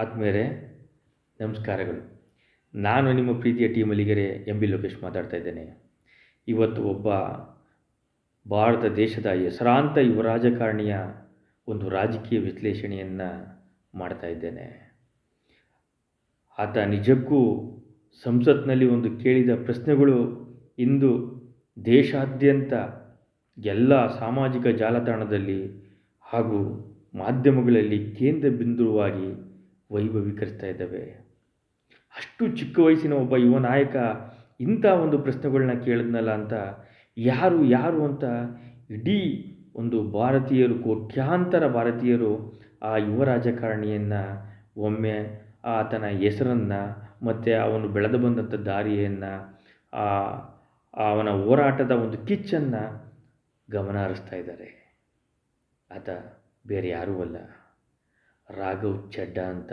ಆದ್ಮೇಲೆ ನಮಸ್ಕಾರಗಳು. ನಾನು ನಿಮ್ಮ ಪ್ರೀತಿಯ T Malligere M B Lokesh ಮಾತಾಡ್ತಾ ಇದ್ದೇನೆ. ಇವತ್ತು ಒಬ್ಬ ಭಾರತ ದೇಶದ ಹೆಸರಾಂತ ಯುವ ರಾಜಕಾರಣಿಯ ಒಂದು ರಾಜಕೀಯ ವಿಶ್ಲೇಷಣೆಯನ್ನು ಮಾಡ್ತಾ ಇದ್ದೇನೆ. ಆತ ನಿಜಕ್ಕೂ ಸಂಸತ್ನಲ್ಲಿ ಒಂದು ಕೇಳಿದ ಪ್ರಶ್ನೆಗಳು ಇಂದು ದೇಶಾದ್ಯಂತ ಎಲ್ಲ ಸಾಮಾಜಿಕ ಜಾಲತಾಣದಲ್ಲಿ ಹಾಗೂ ಮಾಧ್ಯಮಗಳಲ್ಲಿ ಕೇಂದ್ರ ಬಿಂದುವಾಗಿ ವೈಭವೀಕರಿಸ್ತಾ ಇದ್ದಾವೆ. ಅಷ್ಟು ಚಿಕ್ಕ ವಯಸ್ಸಿನ ಒಬ್ಬ ಯುವ ನಾಯಕ ಇಂಥ ಒಂದು ಪ್ರಶ್ನೆಗಳನ್ನ ಕೇಳಿದ್ನಲ್ಲ ಅಂತ ಯಾರು ಅಂತ ಇಡೀ ಒಂದು ಭಾರತೀಯರು, ಕೋಟ್ಯಾಂತರ ಭಾರತೀಯರು ಆ ಯುವ ರಾಜಕಾರಣಿಯನ್ನು ಒಮ್ಮೆ ಆತನ ಹೆಸರನ್ನು ಮತ್ತು ಅವನು ಬೆಳೆದು ಬಂದಂಥ ದಾರಿಯನ್ನು, ಅವನ ಹೋರಾಟದ ಒಂದು ಕಿಚ್ಚನ್ನು ಗಮನ ಹರಿಸ್ತಾ ಇದ್ದಾರೆ. ಆತ ಬೇರೆ ಯಾರೂ ಅಲ್ಲ, ರಾಘವ್ ಚಡ್ಡಾ ಅಂತ,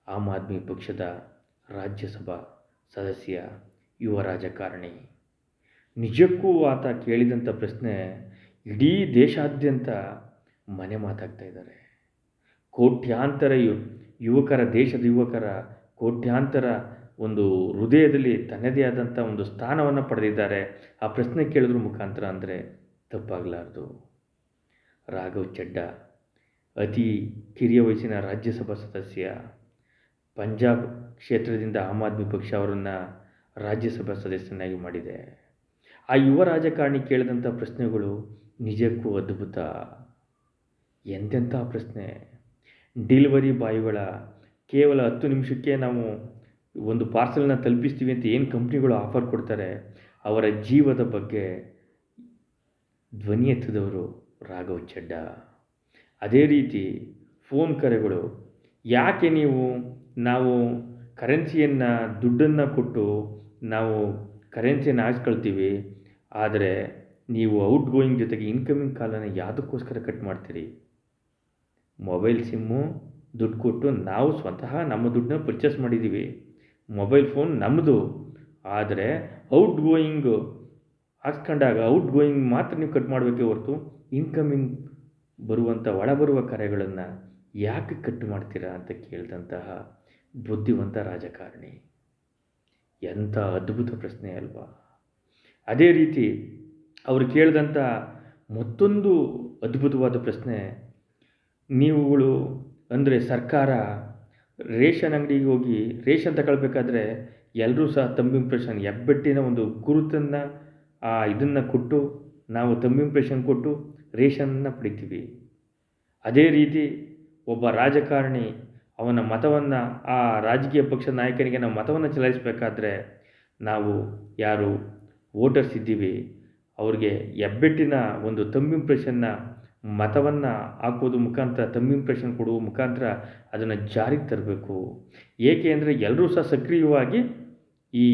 ಆಮ್ ಆದ್ಮಿ ಪಕ್ಷದ ರಾಜ್ಯಸಭಾ ಸದಸ್ಯ, ಯುವ ರಾಜಕಾರಣಿ. ನಿಜಕ್ಕೂ ಆತ ಕೇಳಿದಂಥ ಪ್ರಶ್ನೆ ಇಡೀ ದೇಶಾದ್ಯಂತ ಮನೆ ಮಾತಾಗ್ತಾ ಇದ್ದಾರೆ. ಕೋಟ್ಯಾಂತರ ಯುವಕರ, ದೇಶದ ಯುವಕರ ಕೋಟ್ಯಾಂತರ ಒಂದು ಹೃದಯದಲ್ಲಿ ತನ್ನದೇ ಆದಂಥ ಒಂದು ಸ್ಥಾನವನ್ನು ಪಡೆದಿದ್ದಾರೆ ಆ ಪ್ರಶ್ನೆ ಕೇಳಿದ್ರ ಮುಖಾಂತರ ಅಂದರೆ ತಪ್ಪಾಗಲಾರ್ದು. ರಾಘವ್ ಚಡ್ಡಾ ಅತಿ ಕಿರಿಯ ವಯಸ್ಸಿನ ರಾಜ್ಯಸಭಾ ಸದಸ್ಯ. ಪಂಜಾಬ್ ಕ್ಷೇತ್ರದಿಂದ ಆಮ್ ಆದ್ಮಿ ಪಕ್ಷ ಅವರನ್ನು ರಾಜ್ಯಸಭಾ ಸದಸ್ಯನಾಗಿ ಮಾಡಿದೆ. ಆ ಯುವ ರಾಜಕಾರಣಿ ಕೇಳಿದಂಥ ಪ್ರಶ್ನೆಗಳು ನಿಜಕ್ಕೂ ಅದ್ಭುತ. ಎಂತೆಂಥ ಪ್ರಶ್ನೆ! ಡೆಲಿವರಿ ಬಾಯ್ಗಳ ಕೇವಲ 10 ನಿಮಿಷಕ್ಕೆ ನಾವು ಒಂದು ಪಾರ್ಸಲ್ನ ತಲುಪಿಸ್ತೀವಿ ಅಂತ ಏನು ಕಂಪ್ನಿಗಳು ಆಫರ್ ಕೊಡ್ತಾರೆ, ಅವರ ಜೀವದ ಬಗ್ಗೆ ಧ್ವನಿ ಎತ್ತಿದವರು ರಾಘವ್ ಚಡ್ಡಾ. ಅದೇ ರೀತಿ ಫೋನ್ ಕರೆಗಳು, ಯಾಕೆ ನಾವು ಕರೆನ್ಸಿಯನ್ನು, ದುಡ್ಡನ್ನು ಕೊಟ್ಟು ನಾವು ಕರೆನ್ಸಿಯನ್ನು ಹಾಕ್ಸ್ಕೊಳ್ತೀವಿ, ಆದರೆ ನೀವು ಔಟ್ ಗೋಯಿಂಗ್ ಜೊತೆಗೆ ಇನ್ಕಮಿಂಗ್ ಕಾಲನ್ನು ಯಾವುದಕ್ಕೋಸ್ಕರ ಕಟ್ ಮಾಡ್ತೀರಿ? ಮೊಬೈಲ್ ಸಿಮ್ಮು ದುಡ್ಡು ಕೊಟ್ಟು ನಾವು ಸ್ವತಃ ನಮ್ಮ ದುಡ್ಡನ್ನ ಪರ್ಚೇಸ್ ಮಾಡಿದ್ದೀವಿ, ಮೊಬೈಲ್ ಫೋನ್ ನಮ್ಮದು, ಆದರೆ ಔಟ್ ಗೋಯಿಂಗ್ ಹಾಕ್ಸ್ಕೊಂಡಾಗ ಔಟ್ ಗೋಯಿಂಗ್ ಮಾತ್ರ ನೀವು ಕಟ್ ಮಾಡಬೇಕೇ ಹೊರತು ಇನ್ಕಮಿಂಗ್ ಬರುವಂಥ ಒಳಬರುವ ಕರೆಗಳನ್ನು ಯಾಕೆ ಕಟ್ ಮಾಡ್ತೀರಾ ಅಂತ ಕೇಳಿದಂತಹ ಬುದ್ಧಿವಂತ ರಾಜಕಾರಣಿ. ಎಂಥ ಅದ್ಭುತ ಪ್ರಶ್ನೆ ಅಲ್ವಾ? ಅದೇ ರೀತಿ ಅವರು ಕೇಳಿದಂಥ ಮತ್ತೊಂದು ಅದ್ಭುತವಾದ ಪ್ರಶ್ನೆ, ನೀವುಗಳು ಅಂದರೆ ಸರ್ಕಾರ ರೇಷನ್ ಅಂಗಡಿಗೆ ಹೋಗಿ ರೇಷನ್ ತಗೊಳ್ಬೇಕಾದ್ರೆ ಎಲ್ಲರೂ ಸಹ ತಂಬ್ ಇಂಪ್ರೆಷನ್, ಹೆಬ್ಬೆಟ್ಟಿನ ಒಂದು ಗುರುತನ್ನು ಇದನ್ನು ಕೊಟ್ಟು ನಾವು ತಂಬ್ ಇಂಪ್ರೆಷನ್ ಕೊಟ್ಟು ರೇಷನ್ನ ಪಡಿತೀವಿ. ಅದೇ ರೀತಿ ಒಬ್ಬ ರಾಜಕಾರಣಿ ಅವನ ಮತವನ್ನು, ಆ ರಾಜಕೀಯ ಪಕ್ಷದ ನಾಯಕನಿಗೆ ನಾವು ಮತವನ್ನು ಚಲಾಯಿಸಬೇಕಾದ್ರೆ ನಾವು ಯಾರು ವೋಟರ್ಸ್ ಇದ್ದೀವಿ ಅವ್ರಿಗೆ ಹೆಬ್ಬೆಟ್ಟಿನ ಒಂದು ತಂಬ್ ಇಂಪ್ರೆಷನ್ನ ಮತವನ್ನು ಹಾಕೋದು ಮುಖಾಂತರ, ತಂಬ್ ಇಂಪ್ರೆಷನ್ ಕೊಡುವ ಮುಖಾಂತರ ಅದನ್ನು ಜಾರಿಗೆ ತರಬೇಕು. ಏಕೆ ಅಂದರೆ ಎಲ್ಲರೂ ಸಹ ಸಕ್ರಿಯವಾಗಿ ಈ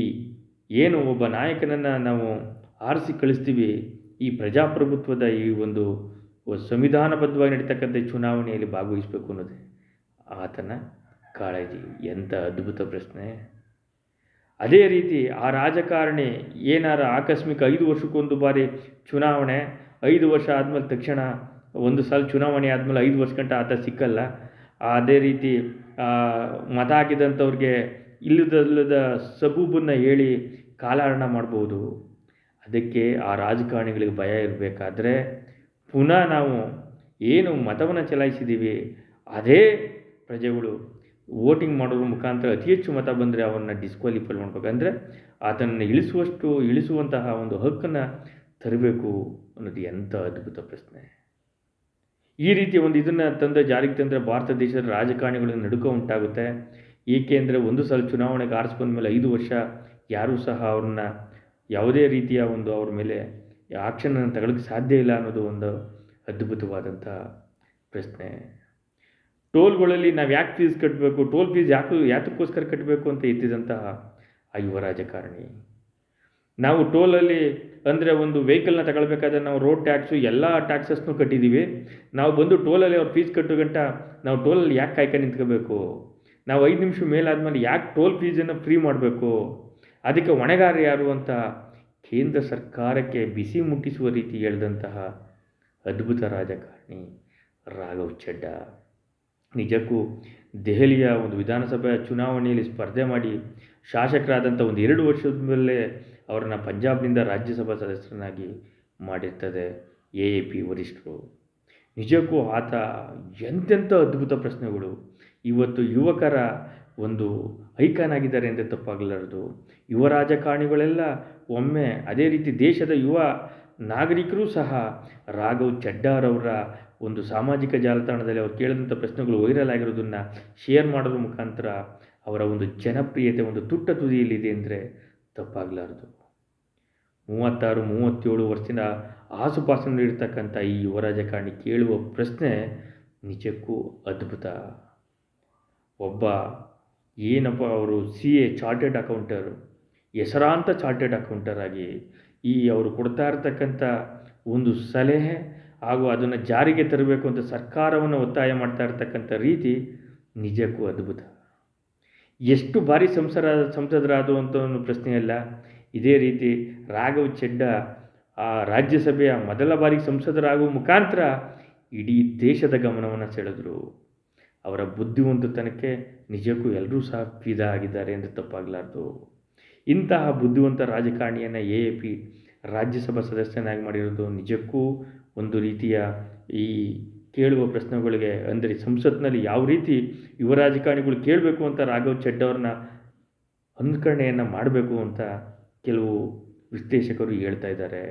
ಏನು ಒಬ್ಬ ನಾಯಕನನ್ನು ನಾವು ಆರಿಸಿ ಕಳಿಸ್ತೀವಿ, ಈ ಪ್ರಜಾಪ್ರಭುತ್ವದ ಈ ಒಂದು ಸಂವಿಧಾನಬದ್ಧವಾಗಿ ನಡೀತಕ್ಕಂಥ ಚುನಾವಣೆಯಲ್ಲಿ ಭಾಗವಹಿಸಬೇಕು ಅನ್ನೋದೇ ಆತನ ಕಾಳಜಿ. ಎಂಥ ಅದ್ಭುತ ಪ್ರಶ್ನೆ! ಅದೇ ರೀತಿ ಆ ರಾಜಕಾರಣಿ ಏನಾರ ಆಕಸ್ಮಿಕ 5 ವರ್ಷಕ್ಕೊಂದು ಬಾರಿ ಚುನಾವಣೆ, 5 ವರ್ಷ ಆದಮೇಲೆ ತಕ್ಷಣ ಒಂದು ಸಲ ಚುನಾವಣೆ ಆದಮೇಲೆ 5 ವರ್ಷ ಗಂಟ ಆತ ಸಿಕ್ಕಲ್ಲ. ಅದೇ ರೀತಿ ಮತ ಹಾಕಿದಂಥವ್ರಿಗೆ ಇಲ್ಲದ ಸಬೂಬನ್ನು ಹೇಳಿ ಕಾಲಹರಣ ಮಾಡ್ಬೋದು. ಅದಕ್ಕೆ ಆ ರಾಜಕಾರಣಿಗಳಿಗೆ ಭಯ ಇರಬೇಕಾದ್ರೆ ಪುನಃ ನಾವು ಏನು ಮತವನ್ನು ಚಲಾಯಿಸಿದ್ದೀವಿ ಅದೇ ಪ್ರಜೆಗಳು ವೋಟಿಂಗ್ ಮಾಡೋದ್ರ ಮುಖಾಂತರ ಅತಿ ಹೆಚ್ಚು ಮತ ಬಂದರೆ ಅವನ್ನ ಡಿಸ್ಕ್ವಾಲಿಫೈ ಮಾಡಬೇಕಂದ್ರೆ ಆತನನ್ನು ಇಳಿಸುವಂತಹ ಒಂದು ಹಕ್ಕನ್ನು ತರಬೇಕು ಅನ್ನೋದು ಎಂಥ ಅದ್ಭುತ ಪ್ರಶ್ನೆ. ಈ ರೀತಿಯ ಒಂದು ಇದನ್ನು ಜಾರಿಗೆ ತಂದರೆ ಭಾರತ ದೇಶದ ರಾಜಕಾರಣಿಗಳ ನಡುಕ ಉಂಟಾಗುತ್ತೆ. ಏಕೆಂದರೆ ಒಂದು ಸಲ ಚುನಾವಣೆಗೆ ಆರಿಸ್ಕೊಂಡ ಮೇಲೆ 5 ವರ್ಷ ಯಾರೂ ಸಹ ಅವ್ರನ್ನ ಯಾವುದೇ ರೀತಿಯ ಒಂದು ಅವ್ರ ಮೇಲೆ ಆಕ್ಷನನ್ನು ತಗೊಳ್ಳೋಕ್ಕೆ ಸಾಧ್ಯ ಇಲ್ಲ ಅನ್ನೋದು ಒಂದು ಅದ್ಭುತವಾದಂಥ ಪ್ರಶ್ನೆ. ಟೋಲ್ಗಳಲ್ಲಿ ನಾವು ಯಾಕೆ ಫೀಸ್ ಕಟ್ಟಬೇಕು, ಟೋಲ್ ಫೀಸ್ ಯಾತಕ್ಕೋಸ್ಕರ ಕಟ್ಟಬೇಕು ಅಂತ ಎತ್ತಿದಂತಹ ಆ ಯುವ ರಾಜಕಾರಣಿ. ನಾವು ಟೋಲಲ್ಲಿ ಅಂದರೆ ಒಂದು ವೆಹಿಕಲ್ನ ತಗೊಳ್ಬೇಕಾದ್ರೆ ನಾವು ರೋಡ್ ಟ್ಯಾಕ್ಸು ಎಲ್ಲ ಟ್ಯಾಕ್ಸಸ್ನೂ ಕಟ್ಟಿದ್ದೀವಿ, ನಾವು ಬಂದು ಟೋಲಲ್ಲಿ ಅವ್ರು ಫೀಸ್ ಕಟ್ಟೋ ಗಂಟ ನಾವು ಟೋಲಲ್ಲಿ ಯಾಕೆ ಕಾಯ್ಕೊಂಡು ನಿಂತ್ಕೋಬೇಕು, ನಾವು 5 ನಿಮಿಷ ಮೇಲಾದ್ಮೇಲೆ ಯಾಕೆ ಟೋಲ್ ಫೀಸನ್ನು ಫ್ರೀ ಮಾಡಬೇಕು, ಅದಕ್ಕೆ ಹೊಣೆಗಾರ ಯಾರು ಅಂತ ಕೇಂದ್ರ ಸರ್ಕಾರಕ್ಕೆ ಬಿಸಿ ಮುಟ್ಟಿಸುವ ರೀತಿ ಹೇಳಿದಂತಹ ಅದ್ಭುತ ರಾಜಕಾರಣಿ ರಾಘವ್ ಚಡ್ಡಾ. ನಿಜಕ್ಕೂ ದೆಹಲಿಯ ಒಂದು ವಿಧಾನಸಭೆ ಚುನಾವಣೆಯಲ್ಲಿ ಸ್ಪರ್ಧೆ ಮಾಡಿ ಶಾಸಕರಾದಂಥ ಒಂದು 2 ವರ್ಷದ ಮೇಲೆ ಅವರನ್ನು ಪಂಜಾಬ್ನಿಂದ ರಾಜ್ಯಸಭಾ ಸದಸ್ಯರನ್ನಾಗಿ ಮಾಡಿರ್ತದೆ AAP ವರಿಷ್ಠರು. ನಿಜಕ್ಕೂ ಆತ ಎಂತೆಂಥ ಅದ್ಭುತ ಪ್ರಶ್ನೆಗಳು ಇವತ್ತು ಯುವಕರ ಒಂದು ಐಕಾನ್ ಆಗಿದ್ದಾರೆ ಅಂದರೆ ತಪ್ಪಾಗಲಾರದು. ಯುವ ರಾಜಕಾರಣಿಗಳೆಲ್ಲ ಒಮ್ಮೆ ಅದೇ ರೀತಿ ದೇಶದ ಯುವ ನಾಗರಿಕರೂ ಸಹ ರಾಘವ್ ಚಡ್ಡಾರವರ ಒಂದು ಸಾಮಾಜಿಕ ಜಾಲತಾಣದಲ್ಲಿ ಅವ್ರು ಕೇಳಿದಂಥ ಪ್ರಶ್ನೆಗಳು ವೈರಲ್ ಆಗಿರೋದನ್ನು ಶೇರ್ ಮಾಡೋದ್ರ ಮುಖಾಂತರ ಅವರ ಒಂದು ಜನಪ್ರಿಯತೆ ಒಂದು ತುಟ್ಟ ತುದಿಯಲ್ಲಿದೆ ಅಂದರೆ ತಪ್ಪಾಗಲಾರದು. 36-37 ವರ್ಷದ ಆಸುಪಾಸಿನಲ್ಲಿರ್ತಕ್ಕಂಥ ಈ ಯುವ ರಾಜಕಾರಣಿ ಕೇಳುವ ಪ್ರಶ್ನೆ ನಿಜಕ್ಕೂ ಅದ್ಭುತ. ಒಬ್ಬ ಏನಪ್ಪ ಅವರು CA ಚಾರ್ಟೆಡ್ ಅಕೌಂಟರ್, ಹೆಸರಾಂತ ಚಾರ್ಟೆಡ್ ಅಕೌಂಟರ್ ಆಗಿ ಅವರು ಕೊಡ್ತಾ ಇರ್ತಕ್ಕಂಥ ಒಂದು ಸಲಹೆ ಹಾಗೂ ಅದನ್ನು ಜಾರಿಗೆ ತರಬೇಕು ಅಂತ ಸರ್ಕಾರವನ್ನು ಒತ್ತಾಯ ಮಾಡ್ತಾ ಇರ್ತಕ್ಕಂಥ ರೀತಿ ನಿಜಕ್ಕೂ ಅದ್ಭುತ. ಎಷ್ಟು ಬಾರಿ ಸಂಸದರಾದು ಅಂತ ಒಂದು ಪ್ರಶ್ನೆಯಲ್ಲ. ಇದೇ ರೀತಿ ರಾಘವ್ ಚೆಡ್ಡಾ ಆ ರಾಜ್ಯಸಭೆಯ ಮೊದಲ ಬಾರಿಗೆ ಸಂಸದರಾಗುವ ಮುಖಾಂತರ ಇಡೀ ದೇಶದ ಗಮನವನ್ನು ಸೆಳೆದರು. ಅವರ ಬುದ್ಧಿವಂತತನಕ್ಕೆ ನಿಜಕ್ಕೂ ಎಲ್ಲರೂ ಸಹ ಫಿದಾ ಆಗಿದ್ದಾರೆ ಎಂದು ತಪ್ಪಾಗಲಾರದು. ಇಂತಹ ಬುದ್ಧಿವಂತ ರಾಜಕಾರಣಿಯನ್ನು AAP ರಾಜ್ಯಸಭಾ ಸದಸ್ಯನಾಗಿ ಮಾಡಿರೋದು ನಿಜಕ್ಕೂ ಒಂದು ರೀತಿಯ ಈ ಕೇಳುವ ಪ್ರಶ್ನೆಗಳಿಗೆ ಅಂದರೆ ಸಂಸತ್ನಲ್ಲಿ ಯಾವ ರೀತಿ ಯುವ ರಾಜಕಾರಣಿಗಳು ಕೇಳಬೇಕು ಅಂತ ರಾಘವ್ ಚೆಡ್ಡಾ ಅವ್ರನ್ನ ಅನುಕರಣೆಯನ್ನು ಮಾಡಬೇಕು ಅಂತ ಕೆಲವು ವಿಶ್ಲೇಷಕರು ಹೇಳ್ತಾ ಇದ್ದಾರೆ.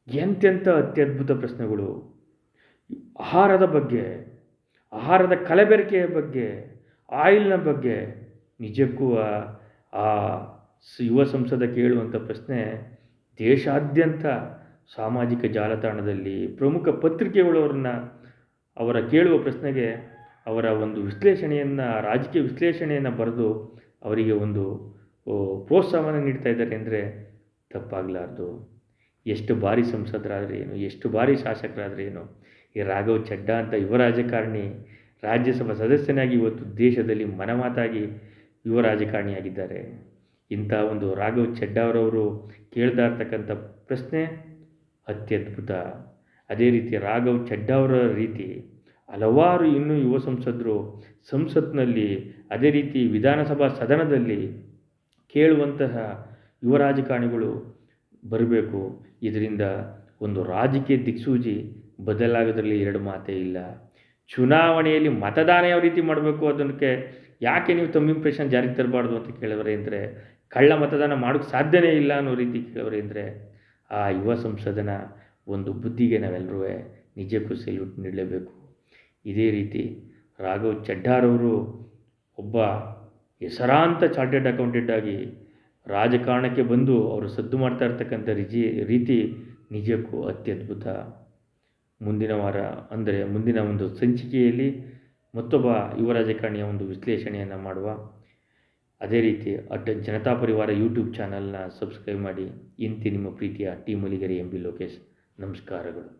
ಎಂತೆಂಥ ಅತ್ಯದ್ಭುತ ಪ್ರಶ್ನೆಗಳು ಆಹಾರದ ಬಗ್ಗೆ, ಆಹಾರದ ಕಲಬೆರಕೆಯ ಬಗ್ಗೆ, ಆಯಿಲ್ನ ಬಗ್ಗೆ ನಿಜಕ್ಕೂ ಆ ಯುವ ಸಂಸದ ಕೇಳುವಂಥ ಪ್ರಶ್ನೆ ದೇಶಾದ್ಯಂತ ಸಾಮಾಜಿಕ ಜಾಲತಾಣದಲ್ಲಿ ಪ್ರಮುಖ ಪತ್ರಿಕೆಗಳು ಅವರ ಕೇಳುವ ಪ್ರಶ್ನೆಗೆ ಅವರ ಒಂದು ವಿಶ್ಲೇಷಣೆಯನ್ನು ರಾಜಕೀಯ ವಿಶ್ಲೇಷಣೆಯನ್ನು ಬರೆದು ಅವರಿಗೆ ಒಂದು ಪ್ರೋತ್ಸಾಹವನ್ನು ನೀಡ್ತಾ ಇದ್ದಾರೆ ಅಂದರೆ ತಪ್ಪಾಗಲಾರ್ದು. ಎಷ್ಟು ಬಾರಿ ಸಂಸದರಾದರೆ ಏನು, ಎಷ್ಟು ಬಾರಿ ಶಾಸಕರಾದರೆ ಏನು, ಈ ರಾಘವ್ ಚಡ್ಡಾ ಅಂತ ಯುವ ರಾಜಕಾರಣಿ ರಾಜ್ಯಸಭಾ ಸದಸ್ಯನಾಗಿ ಇವತ್ತು ದೇಶದಲ್ಲಿ ಮನಮಾತಾಗಿ ಯುವ ರಾಜಕಾರಣಿಯಾಗಿದ್ದಾರೆ. ಇಂಥ ಒಂದು ರಾಘವ್ ಚಡ್ಡಾ ಅವರವರು ಕೇಳ್ತಾ ಇರ್ತಕ್ಕಂಥ ಪ್ರಶ್ನೆ ಅತ್ಯದ್ಭುತ. ಅದೇ ರೀತಿ ರಾಘವ್ ಚಡ್ಡಾ ಅವರ ರೀತಿ ಹಲವಾರು ಇನ್ನೂ ಯುವ ಸಂಸದರು ಸಂಸತ್ನಲ್ಲಿ ಅದೇ ರೀತಿ ವಿಧಾನಸಭಾ ಸದನದಲ್ಲಿ ಕೇಳುವಂತಹ ಯುವ ರಾಜಕಾರಣಿಗಳು ಬರಬೇಕು. ಇದರಿಂದ ಒಂದು ರಾಜಕೀಯ ದಿಕ್ಸೂಚಿ ಬದಲಾಗೋದ್ರಲ್ಲಿ ಎರಡು ಮಾತೇ ಇಲ್ಲ. ಚುನಾವಣೆಯಲ್ಲಿ ಮತದಾನ ಯಾವ ರೀತಿ ಮಾಡಬೇಕು ಅದಕ್ಕೆ ಯಾಕೆ ನೀವು ತಮ್ಮ ಇಂಪ್ರೆಷನ್ ಜಾರಿಗೆ ತರಬಾರ್ದು ಅಂತ ಕೇಳೋರೆ ಅಂದರೆ, ಕಳ್ಳ ಮತದಾನ ಮಾಡೋಕ್ಕೆ ಸಾಧ್ಯನೇ ಇಲ್ಲ ಅನ್ನೋ ರೀತಿ ಕೇಳೋರೆ ಅಂದರೆ, ಆ ಯುವ ಸಂಸದನ ಒಂದು ಬುದ್ಧಿಗೆ ನಾವೆಲ್ಲರೂ ನಿಜಕ್ಕೂ ಸೆಲ್ಯೂಟ್ ನೀಡಲೇಬೇಕು. ಇದೇ ರೀತಿ ರಾಘವ್ ಚಡ್ಡಾರವರು ಒಬ್ಬ ಹೆಸರಾಂತ ಚಾರ್ಟೆಡ್ ಅಕೌಂಟೆಂಟ್ ಆಗಿ ರಾಜಕಾರಣಕ್ಕೆ ಬಂದು ಅವರು ಸದ್ದು ಮಾಡ್ತಾ ಇರ್ತಕ್ಕಂಥ ರೀತಿ ನಿಜಕ್ಕೂ ಅತ್ಯದ್ಭುತ. ಮುಂದಿನ ವಾರ ಅಂದರೆ ಮುಂದಿನ ಒಂದು ಸಂಚಿಕೆಯಲ್ಲಿ ಮತ್ತೊಬ್ಬ ಯುವ ರಾಜಕಾರಣಿಯ ಒಂದು ವಿಶ್ಲೇಷಣೆಯನ್ನು ಮಾಡುವ. ಅದೇ ರೀತಿ ಜನತಾ ಪರಿವಾರ ಯೂಟ್ಯೂಬ್ ಚಾನಲ್ನ ಸಬ್ಸ್ಕ್ರೈಬ್ ಮಾಡಿ. ಇಂತಿ ನಿಮ್ಮ ಪ್ರೀತಿಯ ಟಿ ಮುಲಿಗೆರೆ MB ಲೋಕೇಶ್. ನಮಸ್ಕಾರಗಳು.